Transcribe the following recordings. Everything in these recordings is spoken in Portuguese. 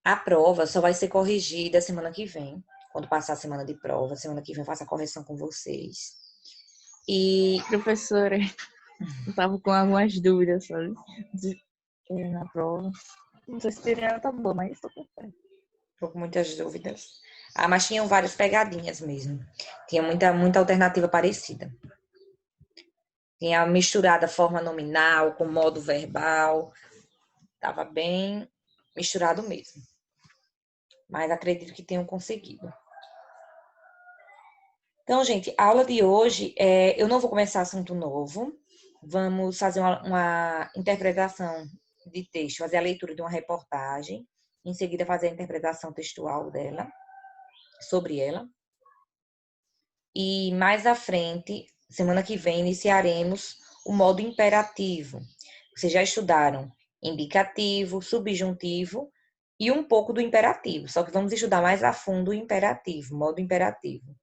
A prova só vai ser corrigida semana que vem, quando passar a semana de prova. Semana que vem eu faço a correção com vocês. E Professora, eu tava com algumas dúvidas, sabe? Na prova. Não sei se teria nota boa, mas tô com fé. tô com muitas dúvidas. Ah, mas tinham várias pegadinhas mesmo. Tinha muita alternativa parecida. Tinha misturado a forma nominal com modo verbal. Tava bem misturado mesmo. Mas acredito que tenham conseguido. Então, gente, a aula de hoje, eu não vou começar assunto novo. Vamos fazer uma interpretação de texto, fazer a leitura de uma reportagem. Em seguida, fazer a interpretação textual dela, sobre ela. E mais à frente, semana que vem, iniciaremos o modo imperativo. Vocês já estudaram indicativo, subjuntivo e um pouco do imperativo. Só que vamos estudar mais a fundo o imperativo, modo imperativo.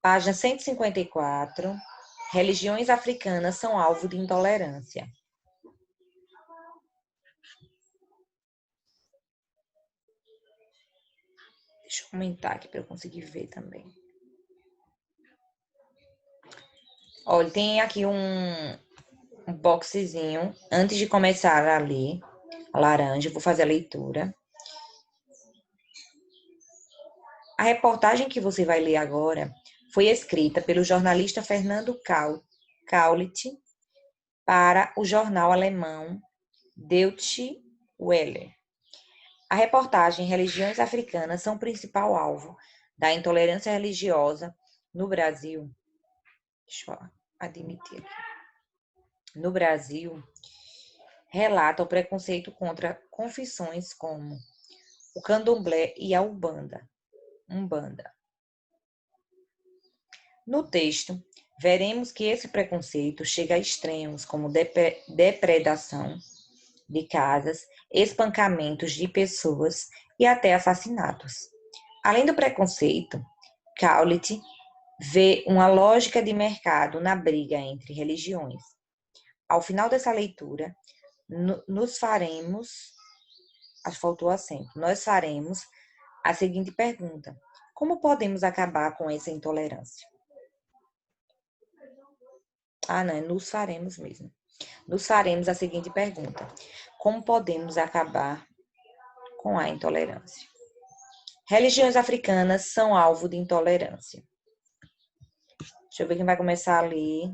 Página 154. Religiões africanas são alvo de intolerância. Deixa eu comentar aqui para eu conseguir ver também. Olha, tem aqui um boxezinho. Antes de começar a ler a laranja, eu vou fazer a leitura. A reportagem que você vai ler agora foi escrita pelo jornalista Fernando Kaulit para o jornal alemão Deutsche Welle. A reportagem Religiões Africanas são o principal alvo da intolerância religiosa no Brasil. Deixa eu admitir aqui. No Brasil, relata o preconceito contra confissões como o candomblé e a umbanda. No texto, veremos que esse preconceito chega a extremos como depredação de casas, espancamentos de pessoas e até assassinatos. Além do preconceito, Kaulit vê uma lógica de mercado na briga entre religiões. Ao final dessa leitura, nós faremos a seguinte pergunta: como podemos acabar com essa intolerância? Não, nos faremos mesmo. Nos faremos a seguinte pergunta: como podemos acabar com a intolerância? Religiões africanas são alvo de intolerância. Deixa eu ver quem vai começar a ler.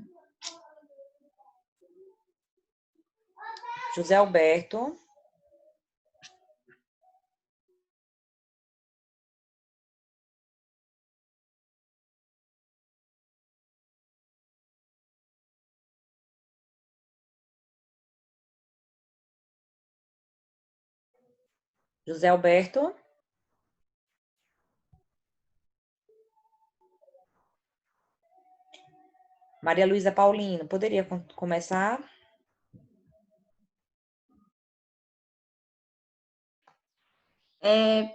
José Alberto. José Alberto. Maria Luísa Paulino, poderia começar?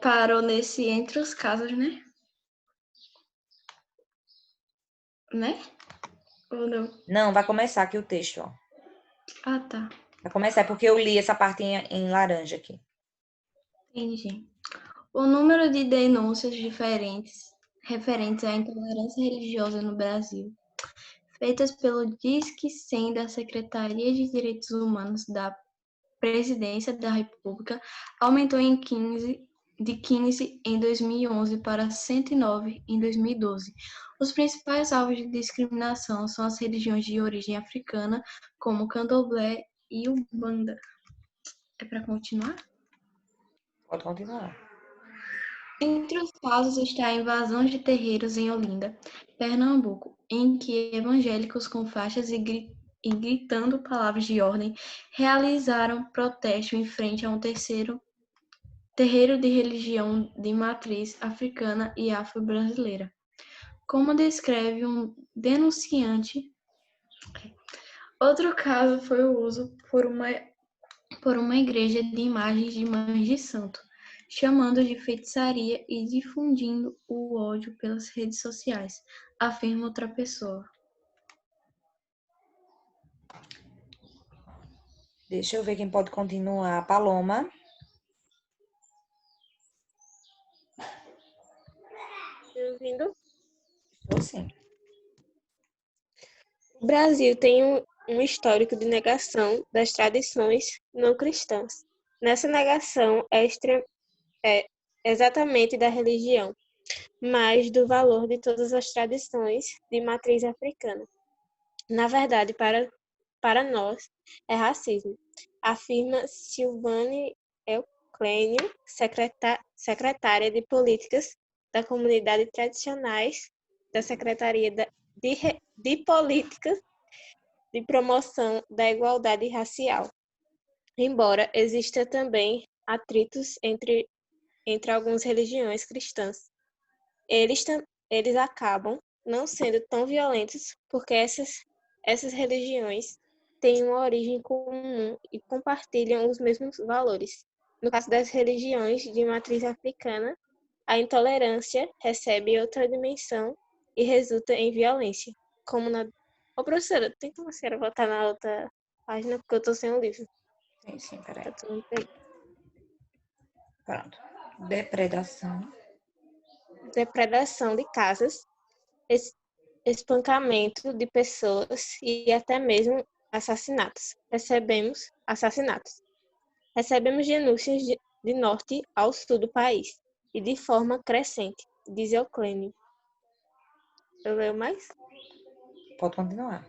Parou nesse entre os casos, né? Né? Ou não? Não, vai começar aqui o texto, ó. Ah, tá. Vai começar, porque eu li essa parte em laranja aqui. Entendi. O número de denúncias diferentes referentes à intolerância religiosa no Brasil, feitas pelo Disque 100 da Secretaria de Direitos Humanos da Presidência da República, aumentou de 15 em 2011 para 109 em 2012. Os principais alvos de discriminação são as religiões de origem africana, como Candomblé e Umbanda. É para continuar? Pode continuar. Entre os casos está a invasão de terreiros em Olinda, Pernambuco, em que evangélicos com faixas e gritando palavras de ordem realizaram protesto em frente a um terreiro de religião de matriz africana e afro-brasileira. Como descreve um denunciante, outro caso foi o uso por uma igreja de imagens de mães de santo, chamando de feitiçaria e difundindo o ódio pelas redes sociais, afirma outra pessoa. Deixa eu ver quem pode continuar. Paloma. ouvindo? Estou sim. O Brasil tem um histórico de negação das tradições não cristãs. Nessa negação é exatamente da religião, mas do valor de todas as tradições de matriz africana. Na verdade, para nós, é racismo, afirma Silvane Euclênio, secretária de Políticas da Comunidade Tradicionais da Secretaria de Políticas de Promoção da Igualdade Racial. Embora exista também atritos entre algumas religiões cristãs, eles acabam não sendo tão violentos porque essas religiões têm uma origem comum e compartilham os mesmos valores. No caso das religiões de matriz africana, a intolerância recebe outra dimensão e resulta em violência, como na... Ô, professora, tem como a senhora voltar na outra página, porque eu tô sem o livro. Sim, peraí. Tá todo mundo pegando. Pronto. Depredação. Depredação de casas, espancamento de pessoas e até mesmo assassinatos. Recebemos denúncias de norte ao sul do país e de forma crescente, diz Euclênio. Eu leio mais? Pode continuar.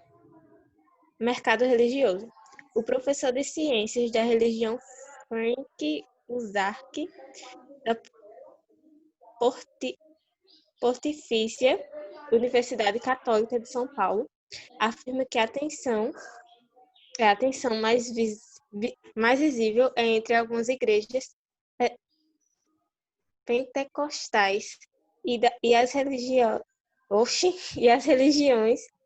Mercado religioso. O professor de ciências da religião Frank Uzark, da Pontifícia Universidade Católica de São Paulo, afirma que a tensão mais visível é entre algumas igrejas pentecostais e as religiões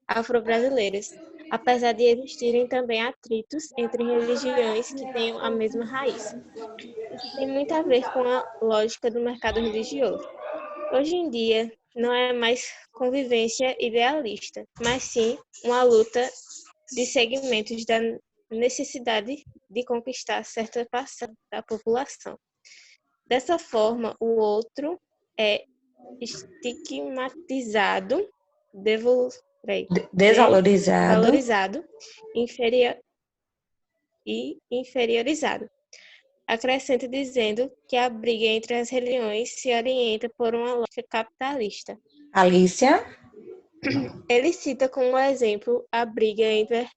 afro-brasileiras, apesar de existirem também atritos entre religiões que tenham a mesma raiz. Isso tem muito a ver com a lógica do mercado religioso. Hoje em dia, não é mais convivência idealista, mas sim uma luta de segmentos da necessidade de conquistar certa parcela da população. Dessa forma, o outro é estigmatizado, desvalorizado e inferiorizado. Acrescenta dizendo que a briga entre as religiões se orienta por uma lógica capitalista. Alicia? Ele cita como exemplo a briga entre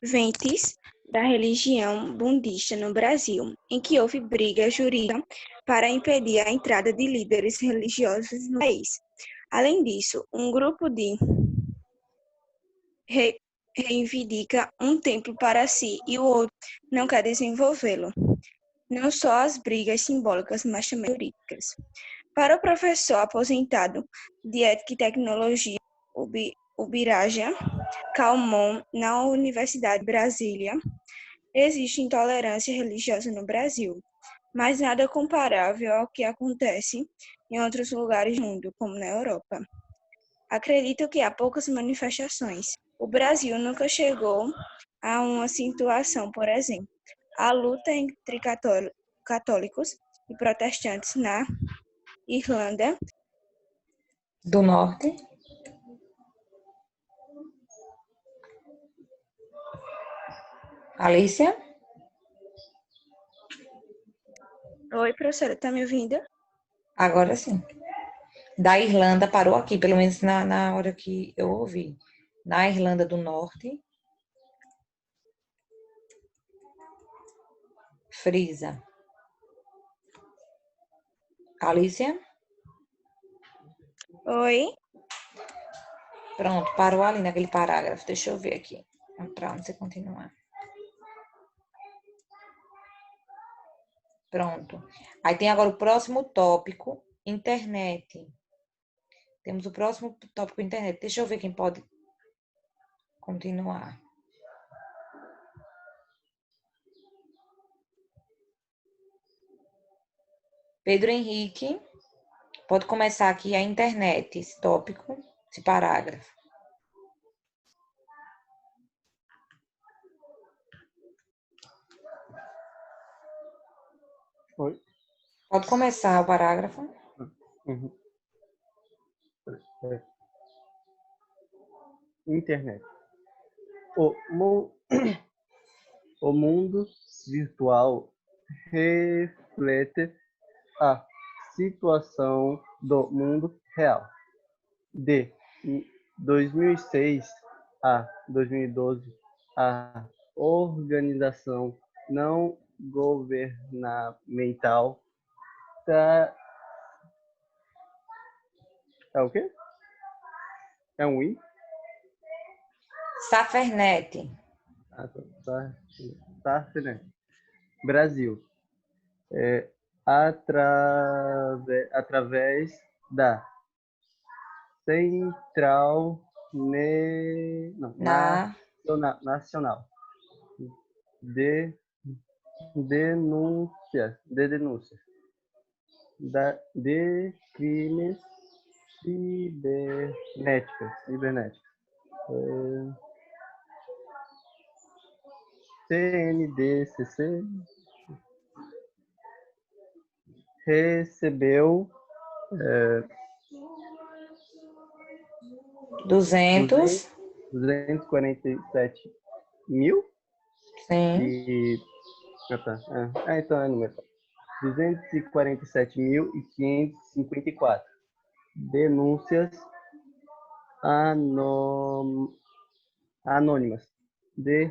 vertentes da religião budista no Brasil, em que houve briga jurídica para impedir a entrada de líderes religiosos no país. Além disso, um grupo reivindica um templo para si e o outro não quer desenvolvê-lo. Não só as brigas simbólicas, mas também jurídicas. Para o professor aposentado de Ética e Tecnologia, Ubiraja Calmon, na Universidade de Brasília, existe intolerância religiosa no Brasil, mas nada comparável ao que acontece em outros lugares do mundo, como na Europa. Acredito que há poucas manifestações. O Brasil nunca chegou a uma situação, por exemplo, a luta entre católicos e protestantes na Irlanda do Norte. Alicia? Oi, professora, tá me ouvindo? Agora sim. Da Irlanda parou aqui, pelo menos na hora que eu ouvi. Na Irlanda do Norte. Frisa. Alicia? Oi. Pronto, parou ali naquele parágrafo. Deixa eu ver aqui. Para onde você continuar. Pronto. Aí tem agora o próximo tópico, internet. Temos o próximo tópico, internet. Deixa eu ver quem pode continuar. Pedro Henrique, pode começar aqui a internet, esse tópico, esse parágrafo. Oi? Pode começar o parágrafo. Uhum. É. Internet. O, mu- o mundo virtual reflete a situação do mundo real. De 2006 a 2012, a organização não governamental é o quê? É um I? Safernet. Ah, tá, né? Brasil. Através da Central Na Nacional de denúncias de crimes cibernéticos. CNDCC recebeu 200. 247 mil Sim. e tá. Então é número 247.554 denúncias anônimas de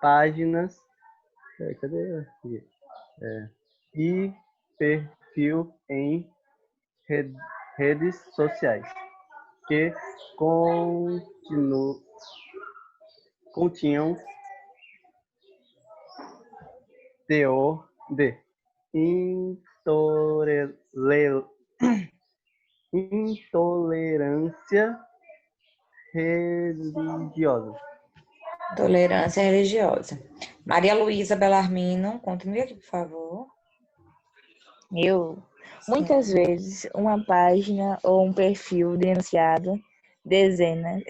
páginas cadê aqui? E perfil em redes sociais que continham teor de intolerância religiosa. Tolerância religiosa. Maria Luísa Belarmino, continue aqui, por favor. Muitas vezes, uma página ou um perfil denunciado dezenas,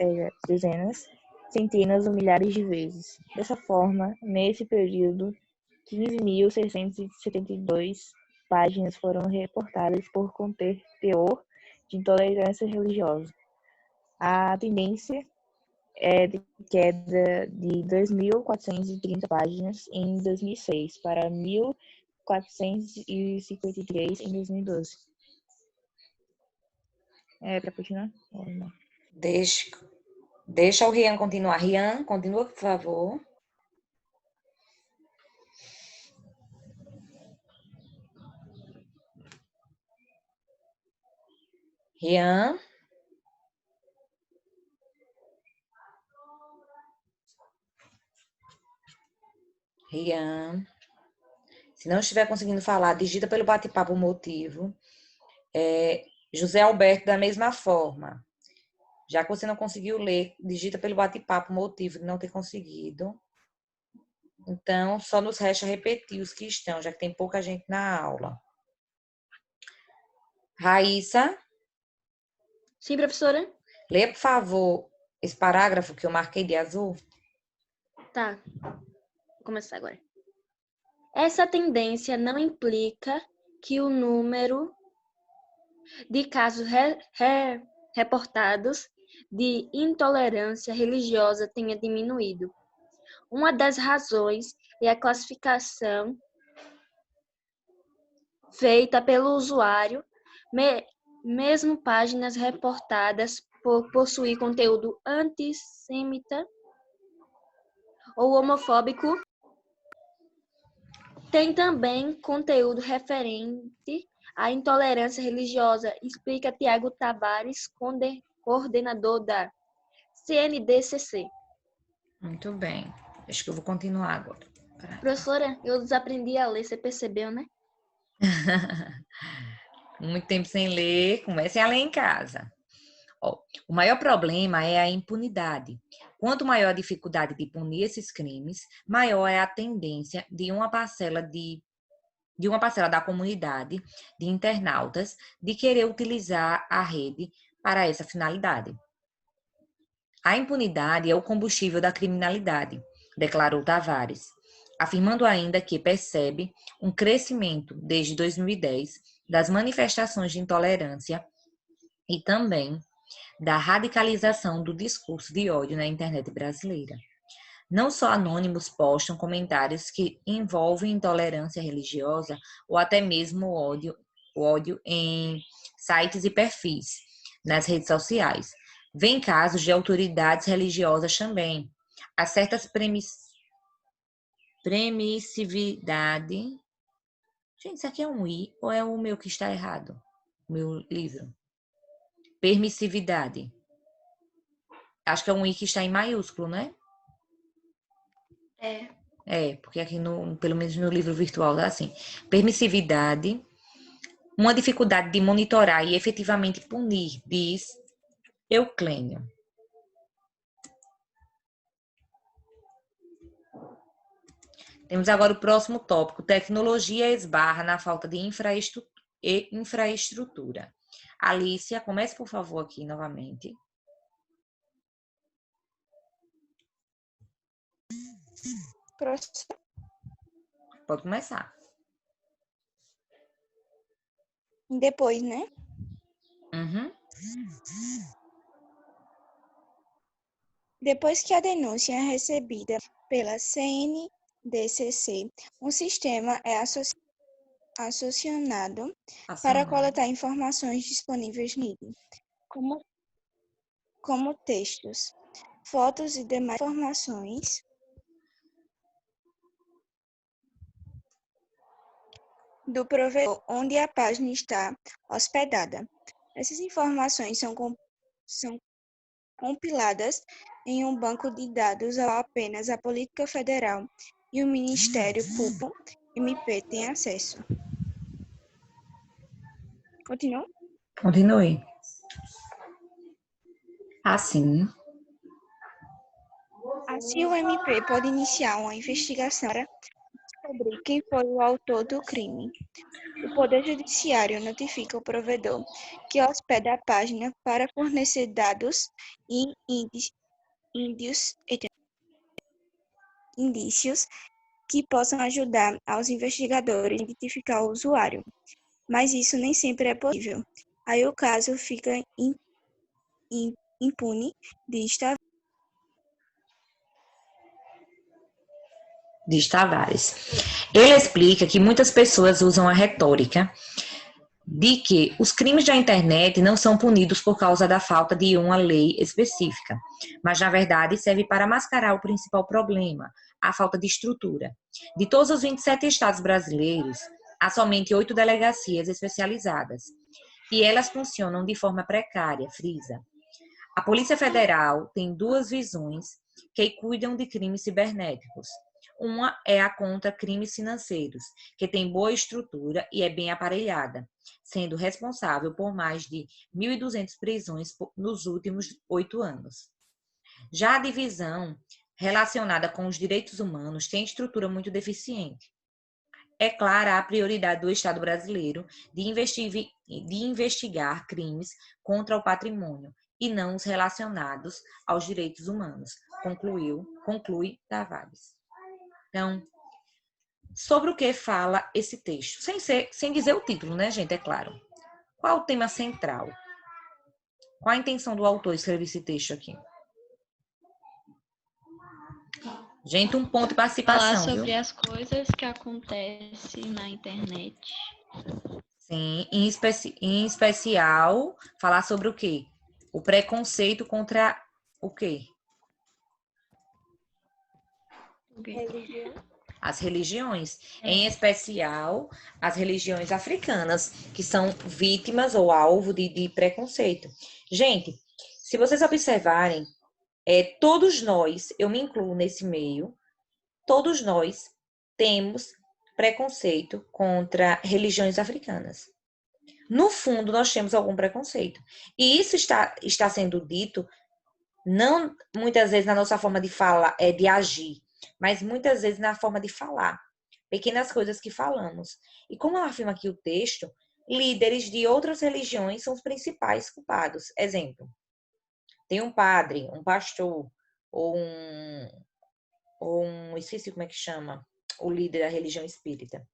centenas ou milhares de vezes. Dessa forma, nesse período, 15.672 páginas foram reportadas por conter teor de intolerância religiosa. A tendência é de queda de 2.430 páginas em 2006 para 1.453 em 2012. Para continuar? Deixa o Rian continuar. Rian, continua, por favor. Rian. Rian. Se não estiver conseguindo falar, digita pelo bate-papo o motivo. José Alberto, da mesma forma. Já que você não conseguiu ler, digita pelo bate-papo o motivo de não ter conseguido. Então, só nos resta repetir os que estão, já que tem pouca gente na aula. Raíssa. Sim, professora? Lê, por favor, esse parágrafo que eu marquei de azul. Tá. Vou começar agora. Essa tendência não implica que o número de casos reportados de intolerância religiosa tenha diminuído. Uma das razões é a classificação feita pelo usuário, mesmo páginas reportadas por possuir conteúdo antissemita ou homofóbico, tem também conteúdo referente à intolerância religiosa, explica Tiago Tavares, coordenador da CNDCC. Muito bem. Acho que eu vou continuar agora. Professora, eu desaprendi a ler, você percebeu, né? Muito tempo sem ler, comecem a ler em casa. O maior problema é a impunidade. Quanto maior a dificuldade de punir esses crimes, maior é a tendência de uma parcela da comunidade de internautas de querer utilizar a rede para essa finalidade. A impunidade é o combustível da criminalidade, declarou Tavares. afirmando ainda que percebe um crescimento desde 2010 das manifestações de intolerância e também da radicalização do discurso de ódio na internet brasileira. Não só anônimos postam comentários que envolvem intolerância religiosa ou até mesmo o ódio em sites e perfis nas redes sociais. Vem casos de autoridades religiosas também. Há certas permissividade. Gente, isso aqui é um I ou é o meu que está errado? O meu livro. Permissividade. Acho que é um I que está em maiúsculo, né? Porque aqui, pelo menos no livro virtual, tá assim. Permissividade, uma dificuldade de monitorar e efetivamente punir, diz Euclênio. Temos agora o próximo tópico. Tecnologia esbarra na falta de infraestrutura. Alicia, comece, por favor, aqui novamente. Pode começar. Depois, né? Uhum. Depois que a denúncia é recebida pela CNDCC, um sistema é acionado para coletar informações disponíveis nele, como textos, fotos e demais informações do provedor onde a página está hospedada. Essas informações são compiladas em um banco de dados ao apenas a Polícia Federal e o Ministério Público MP têm acesso. Continue. Assim, o MP pode iniciar uma investigação para descobrir quem foi o autor do crime. O Poder Judiciário notifica o provedor que hospeda a página para fornecer dados e indícios que possam ajudar aos investigadores a identificar o usuário. Mas isso nem sempre é possível. Aí o caso fica impune, diz Tavares. Ele explica que muitas pessoas usam a retórica de que os crimes da internet não são punidos por causa da falta de uma lei específica, mas na verdade serve para mascarar o principal problema, a falta de estrutura. De todos os 27 estados brasileiros, há somente 8 delegacias especializadas, e elas funcionam de forma precária, frisa. A Polícia Federal tem 2 visões que cuidam de crimes cibernéticos. Uma é a contra crimes financeiros, que tem boa estrutura e é bem aparelhada, sendo responsável por mais de 1.200 prisões nos últimos 8 anos. Já a divisão relacionada com os direitos humanos tem estrutura muito deficiente. É clara a prioridade do Estado brasileiro de investigar crimes contra o patrimônio e não os relacionados aos direitos humanos, conclui Tavares. Então, sobre o que fala esse texto? Sem dizer o título, né, gente? É claro. Qual o tema central? Qual a intenção do autor escrever esse texto aqui? Gente, um ponto de participação, Falar sobre viu? as coisas que acontecem na internet. Sim, em especial, falar sobre o quê? O preconceito contra o quê? As religiões, em especial as religiões africanas, que são vítimas ou alvo de preconceito. Gente, se vocês observarem, todos nós, eu me incluo nesse meio, todos nós temos preconceito contra religiões africanas. No fundo, nós temos algum preconceito. E isso está sendo dito, não muitas vezes na nossa forma de falar, de agir, mas muitas vezes na forma de falar. Pequenas coisas que falamos. E como afirma aqui o texto, líderes de outras religiões são os principais culpados. Exemplo, tem um padre, um pastor, ou um esqueci como é que chama, o líder da religião espírita.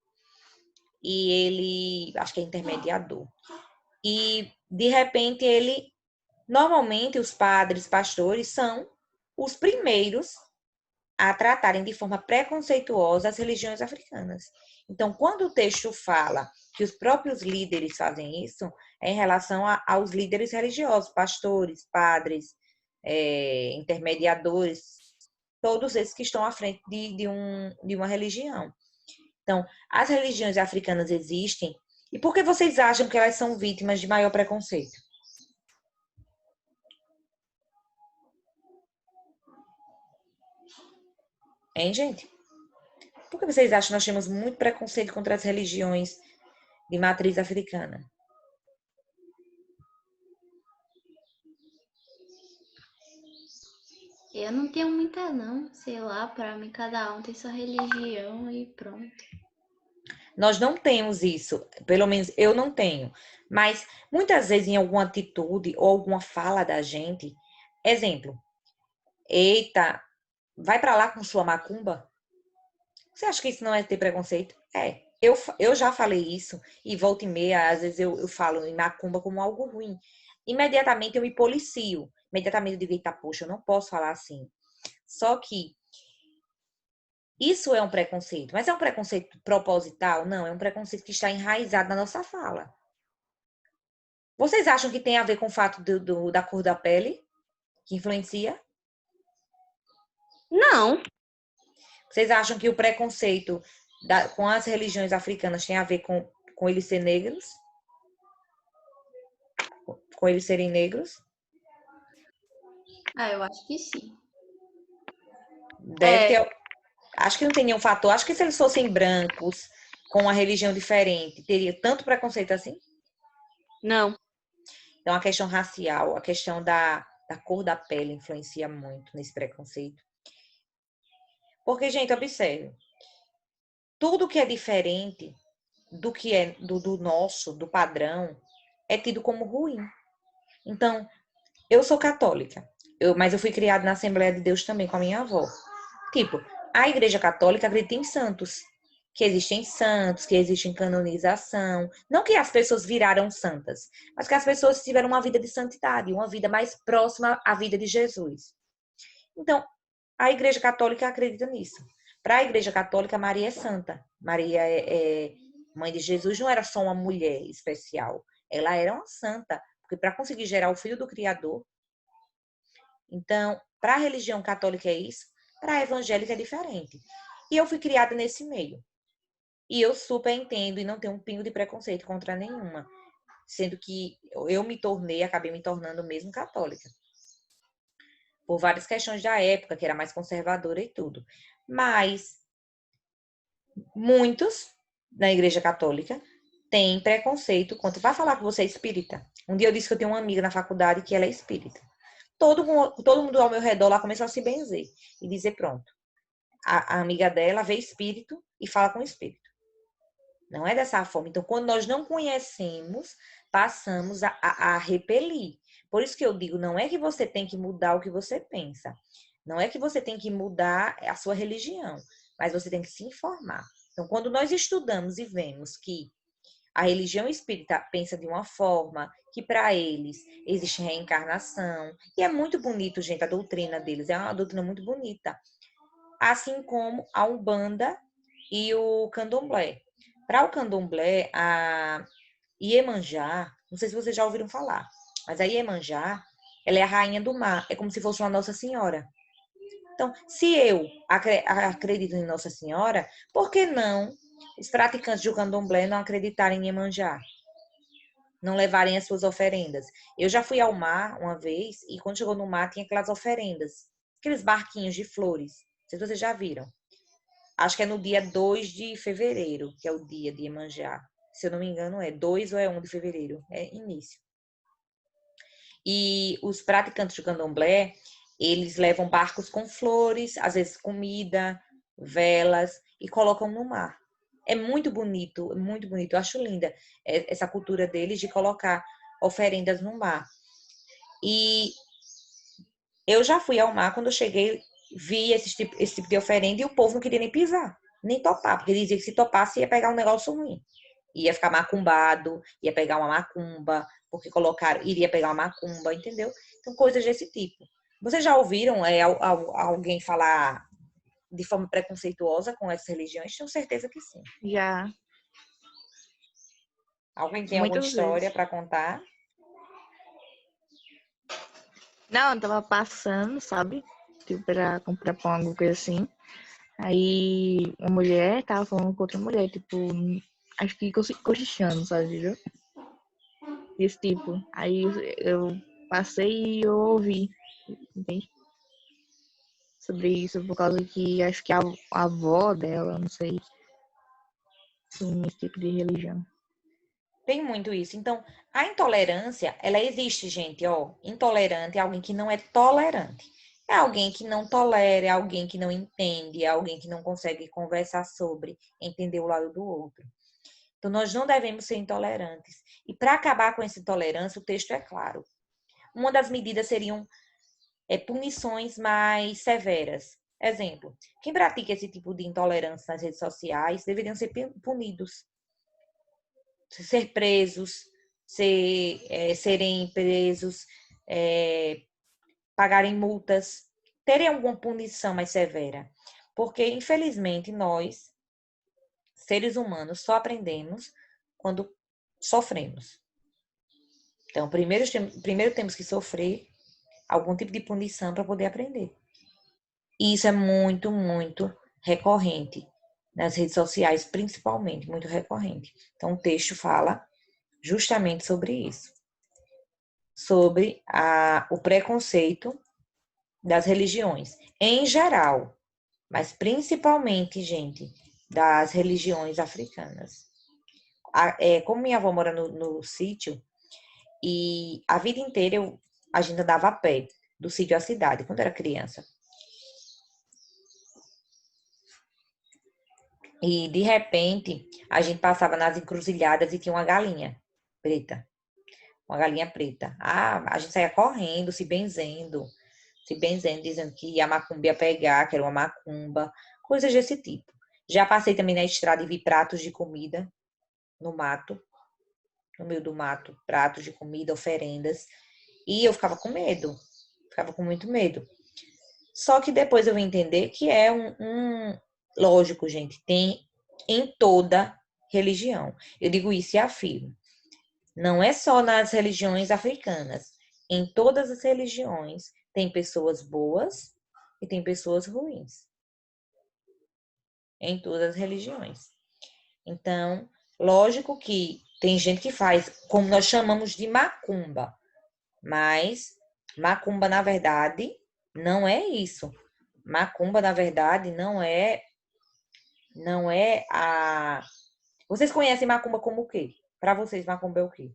E ele, acho que é intermediador. E, de repente, normalmente, os padres, pastores, são os primeiros a tratarem de forma preconceituosa as religiões africanas. Então, quando o texto fala que os próprios líderes fazem isso, é em relação aos líderes religiosos, pastores, padres, intermediadores, todos esses que estão à frente de uma religião. Então, as religiões africanas existem. E por que vocês acham que elas são vítimas de maior preconceito? Hein, gente? Por que vocês acham que nós temos muito preconceito contra as religiões de matriz africana? Eu não tenho muita, não. Sei lá, para mim cada um tem sua religião e pronto. Nós não temos isso, pelo menos eu não tenho. Mas muitas vezes em alguma atitude ou alguma fala da gente, exemplo, eita, vai pra lá com sua macumba. Você acha que isso não é ter preconceito? É. Eu já falei isso e volta e meia, às vezes eu falo em macumba como algo ruim. Imediatamente eu me policio. Imediatamente eu digo, eita, poxa, eu não posso falar assim. Só que isso é um preconceito. Mas é um preconceito proposital? Não, é um preconceito que está enraizado na nossa fala. Vocês acham que tem a ver com o fato da cor da pele? Que influencia? Não. Vocês acham que o preconceito com as religiões africanas tem a ver com eles serem negros? Com eles serem negros? Ah, eu acho que sim. Deve ter. Acho que não tem nenhum fator. Acho que se eles fossem brancos, com uma religião diferente, teria tanto preconceito assim? Não. Então, a questão racial, a questão da cor da pele influencia muito nesse preconceito. Porque, gente, observe. Tudo que é diferente do que é do nosso, do padrão, é tido como ruim. Então, eu sou católica, mas eu fui criada na Assembleia de Deus também com a minha avó. Tipo, a Igreja Católica acredita em santos, que existem santos, que existe canonização. Não que as pessoas viraram santas, mas que as pessoas tiveram uma vida de santidade, uma vida mais próxima à vida de Jesus. Então, a Igreja Católica acredita nisso. Para a Igreja Católica, Maria é santa. Maria é mãe de Jesus, não era só uma mulher especial. Ela era uma santa, porque para conseguir gerar o filho do Criador. Então, para a religião católica é isso, para a evangélica é diferente. E eu fui criada nesse meio. E eu super entendo e não tenho um pingo de preconceito contra nenhuma. Sendo que eu acabei me tornando mesmo católica. Por várias questões da época, que era mais conservadora e tudo. Mas muitos na Igreja Católica têm preconceito contra. Vai falar que você é espírita. Um dia eu disse que eu tenho uma amiga na faculdade que ela é espírita. Todo mundo ao meu redor lá começou a se benzer e dizer: pronto, a amiga dela vê espírito e fala com espírito. Não é dessa forma. Então, quando nós não conhecemos, passamos a repelir. Por isso que eu digo, não é que você tem que mudar o que você pensa. Não é que você tem que mudar a sua religião. Mas você tem que se informar. Então, quando nós estudamos e vemos que a religião espírita pensa de uma forma, que para eles existe reencarnação. E é muito bonito, gente, a doutrina deles. É uma doutrina muito bonita. Assim como a Umbanda e o Candomblé. Para o Candomblé, a Iemanjá, não sei se vocês já ouviram falar, mas a Iemanjá, ela é a rainha do mar, é como se fosse uma Nossa Senhora. Então, se eu acredito em Nossa Senhora, por que não os praticantes do Candomblé não acreditarem em Iemanjá? Não levarem as suas oferendas. Eu já fui ao mar uma vez e quando chegou no mar tinha aquelas oferendas, aqueles barquinhos de flores. Não sei se vocês já viram. Acho que é no dia 2 de fevereiro, que é o dia de Iemanjá. Se eu não me engano, é 2 ou é 1 de fevereiro. É início. E os praticantes do candomblé, eles levam barcos com flores, às vezes comida, velas, e colocam no mar. É muito bonito, muito bonito. Eu acho linda essa cultura deles de colocar oferendas no mar. E eu já fui ao mar, quando eu cheguei, vi esse tipo de oferenda e o povo não queria nem pisar. nem topar, porque dizia que se topasse ia pegar um negócio ruim. Ia ficar macumbado, ia pegar uma macumba, porque colocaram, iria pegar uma macumba, entendeu? Então, coisas desse tipo. Vocês já ouviram alguém falar de forma preconceituosa com essas religiões? Tenho certeza que sim. Já, Alguém tem alguma muitas história vezes. para contar? Não, eu tava passando, sabe? Tipo, pra comprar pão, alguma coisa assim. Aí uma mulher tava falando com outra mulher, tipo, acho que cochichando, sabe? Viu? Esse tipo. Aí eu passei e eu ouvi, entende? Sobre isso, por causa que acho que a avó dela, não sei, tinha esse tipo de religião. Tem muito isso. Então, a intolerância, ela existe, gente, ó. Intolerante é alguém que não é tolerante. É alguém que não tolera, é alguém que não entende, é alguém que não consegue conversar sobre, entender o lado do outro. Então, nós não devemos ser intolerantes. E para acabar com essa intolerância, o texto é claro. Uma das medidas seriam punições mais severas. Exemplo, quem pratica esse tipo de intolerância nas redes sociais deveriam ser punidos, ser presos, serem presos, pagarem multas, terem alguma punição mais severa. Porque, infelizmente, nós, seres humanos, só aprendemos quando sofremos. Então, primeiro temos que sofrer algum tipo de punição para poder aprender. E isso é muito, muito recorrente nas redes sociais, principalmente, muito recorrente. Então, o texto fala justamente sobre isso, sobre o preconceito das religiões, em geral, mas principalmente, gente, das religiões africanas. Como minha avó mora no sítio, e a vida inteira a gente andava a pé, do sítio à cidade, quando era criança. E, de repente, a gente passava nas encruzilhadas e tinha uma galinha preta. Uma galinha preta. A gente saía correndo, se benzendo, dizendo que a macumba ia pegar, que era uma macumba, coisas desse tipo. Já passei também na estrada e vi pratos de comida no mato, no meio do mato, pratos de comida, oferendas. E eu ficava com medo, ficava com muito medo. Só que depois eu vim entender que é lógico, gente, tem em toda religião. Eu digo isso e afirmo. Não é só nas religiões africanas. Em todas as religiões tem pessoas boas e tem pessoas ruins. Em todas as religiões. Então, lógico que tem gente que faz, como nós chamamos de macumba. Mas macumba, na verdade, não é isso. Macumba, na verdade, não é a... Vocês conhecem macumba como o quê? Para vocês, macumba é o quê?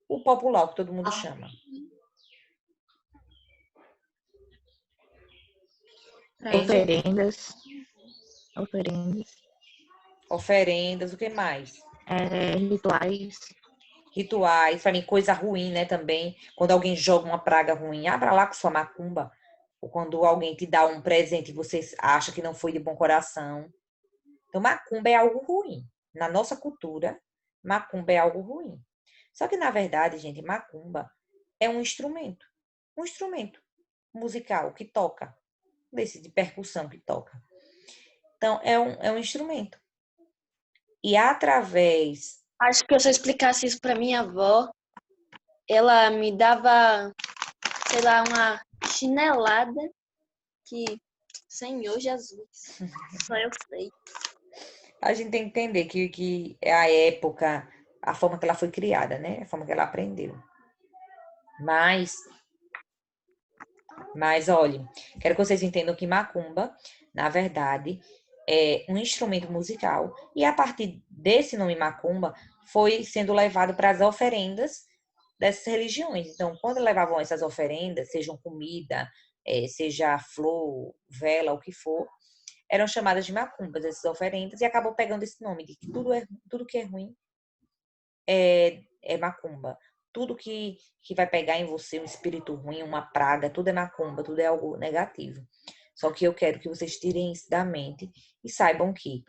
O popular, que todo mundo chama. Hein, gente? Oferendas. Oferendas. Oferendas, o que mais? Rituais. Rituais, para mim, coisa ruim, né, também. Quando alguém joga uma praga ruim, abra lá com sua macumba. Ou quando alguém te dá um presente e você acha que não foi de bom coração. Então, macumba é algo ruim. Na nossa cultura, macumba é algo ruim. Só que, na verdade, gente, macumba é um instrumento. Um instrumento musical que toca. Desse de percussão que toca. Então, é um instrumento. E através... Acho que se eu explicasse isso para minha avó, ela me dava, sei lá, uma chinelada que, Senhor Jesus, só eu sei. A gente tem que entender que é a época, a forma que ela foi criada, né? A forma que ela aprendeu. Mas olha, quero que vocês entendam que macumba, na verdade, é um instrumento musical. E a partir desse nome macumba, foi sendo levado para as oferendas dessas religiões. Então, quando levavam essas oferendas, sejam comida, seja flor, vela, o que for, eram chamadas de macumbas, essas oferendas, e acabou pegando esse nome de que tudo que é ruim é macumba. Tudo que vai pegar em você um espírito ruim, uma praga, tudo é macumba, tudo é algo negativo. Só que eu quero que vocês tirem isso da mente e saibam que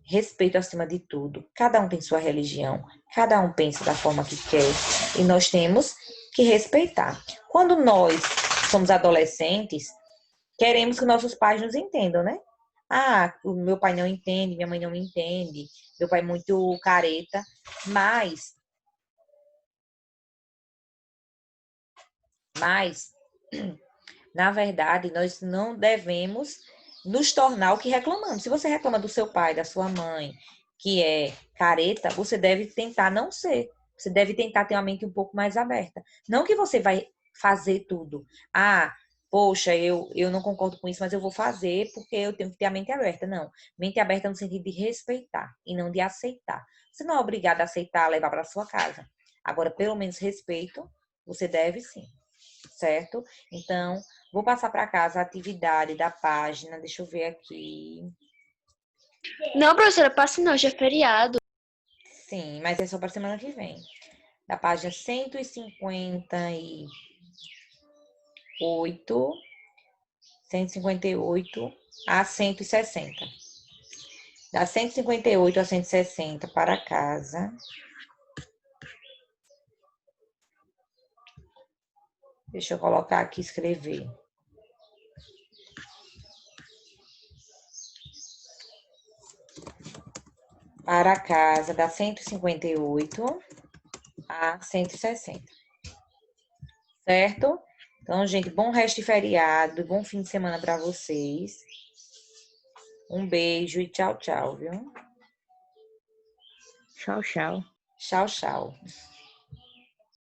respeito acima de tudo. Cada um tem sua religião, cada um pensa da forma que quer e nós temos que respeitar. Quando nós somos adolescentes, queremos que nossos pais nos entendam, né? Ah, o meu pai não entende, minha mãe não me entende, meu pai é muito careta, mas na verdade, nós não devemos nos tornar o que reclamamos. Se você reclama do seu pai, da sua mãe, que é careta, você deve tentar não ser. Você deve tentar ter uma mente um pouco mais aberta. Não que você vai fazer tudo. Ah, poxa, eu não concordo com isso, mas eu vou fazer porque eu tenho que ter a mente aberta. Não. Mente aberta no sentido de respeitar e não de aceitar. Você não é obrigado a aceitar, levar para sua casa. Agora, pelo menos respeito, você deve sim. Certo? Então, vou passar para casa a atividade da página. Deixa eu ver aqui. Não, professora, passe não, hoje é feriado. Sim, mas é só para semana que vem. Da página 158 a 160. Da 158 a 160 para casa. Deixa eu colocar aqui, escrever. Para casa, da 158 a 160. Certo? Então, gente, bom resto de feriado, bom fim de semana para vocês. Um beijo e tchau, tchau, viu? Tchau, tchau. Tchau, tchau.